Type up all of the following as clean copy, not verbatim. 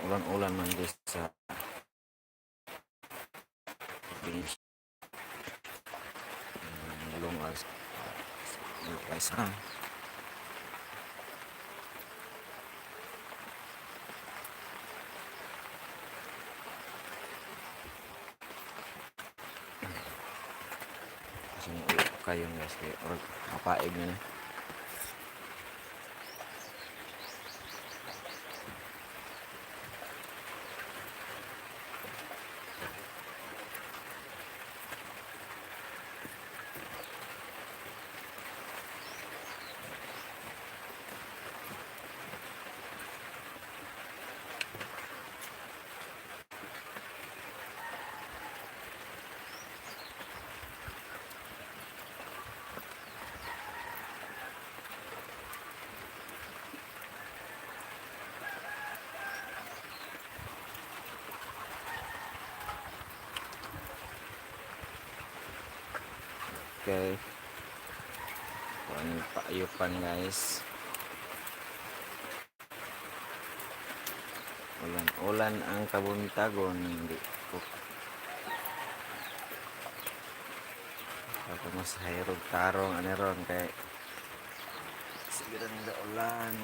ulan-ulan man guys sa finish. Long as guys ha. Kasi kayo guys kaya or mapaig na. Okay. Kuan paayupan guys. Ulan ang kabuntagon hindi ko. Ako mas hayrog tarong ano ron kay siguro nila ulan.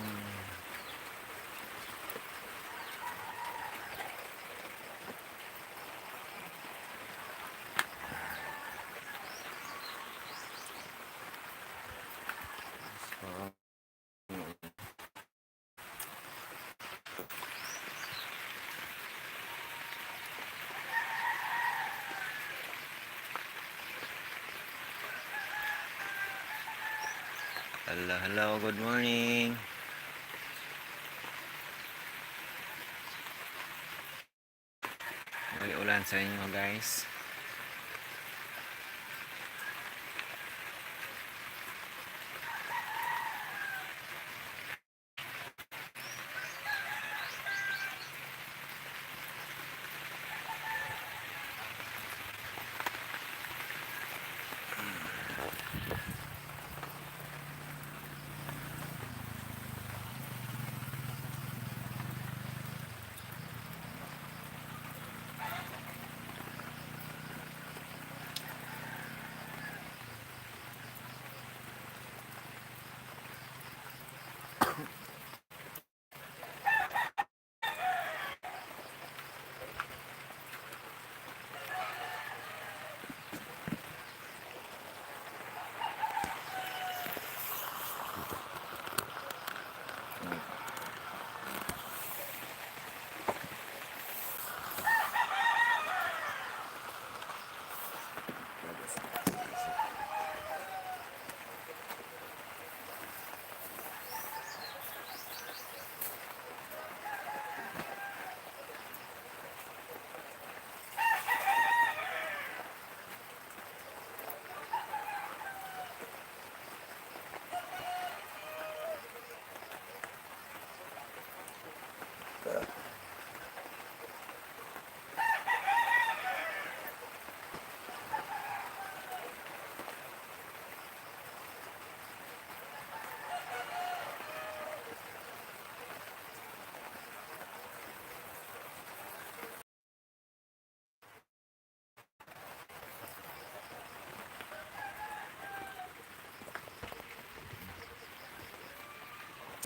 So, hello, good morning. May ulan sa inyo guys.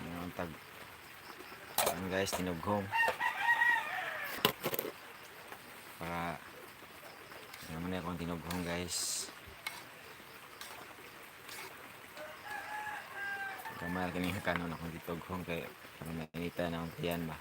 Ang tag guys tinughong para naman akong tinughong guys. Kamal kini kanon akong tinughong kay para mainita na ang tiyan ba.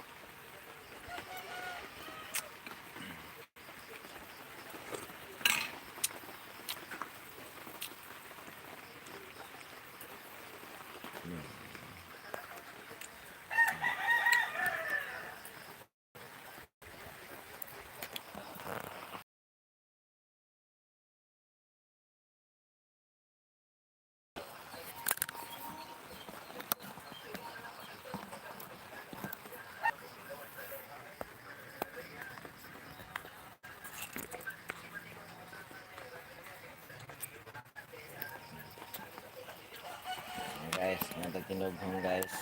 Guys, natag tinughong guys.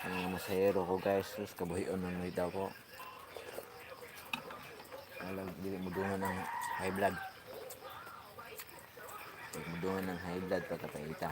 Ang masahero ko guys, sus kabuhion ng daw ko. Alam, dili mudungan ng high blood. Mudungan ng high blood pagkapahita.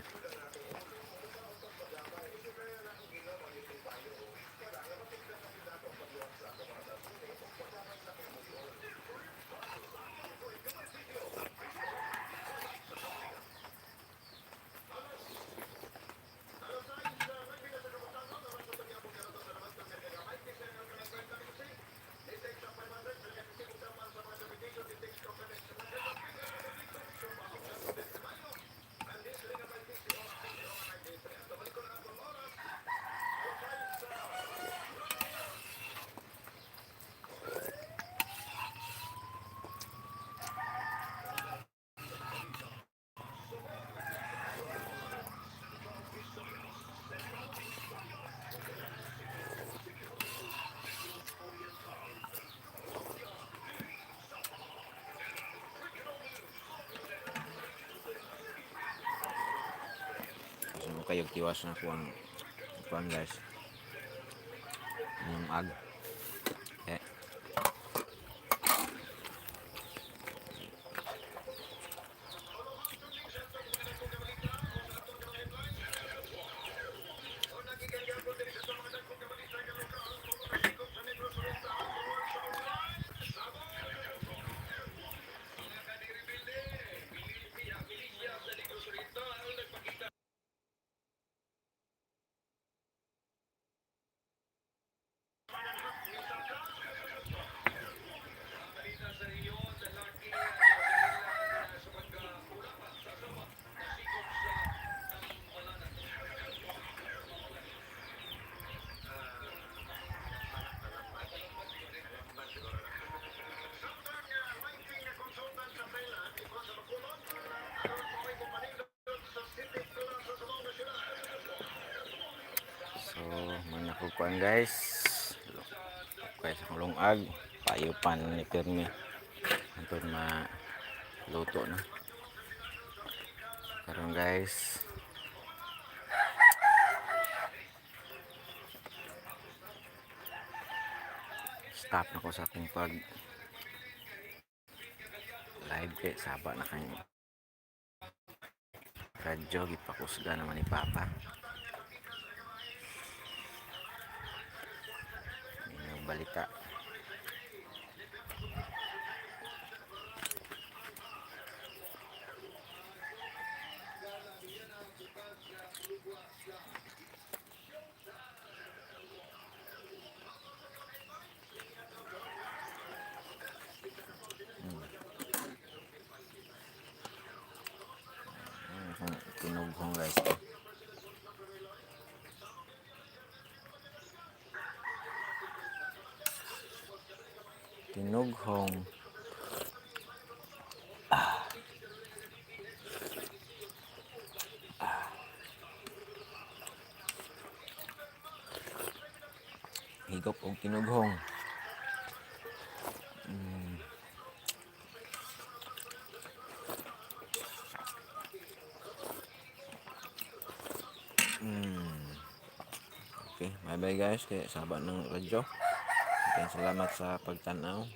So kayo tiwas na kuang guys. Yung ag. Okay. So, manakukuan guys. Okay, sa lungag, payupan ni pirmi. Antod maluto na. Karon guys. Stop na ko sa akong pag live kay saba na kay radyo gipakusga naman ni Papa. Yung balita. Tinughong guys. Tinughong. Higop og tinughong. Okay, bye bye guys. Kaya saba ng radyo. Okay, salamat sa pagtanaw.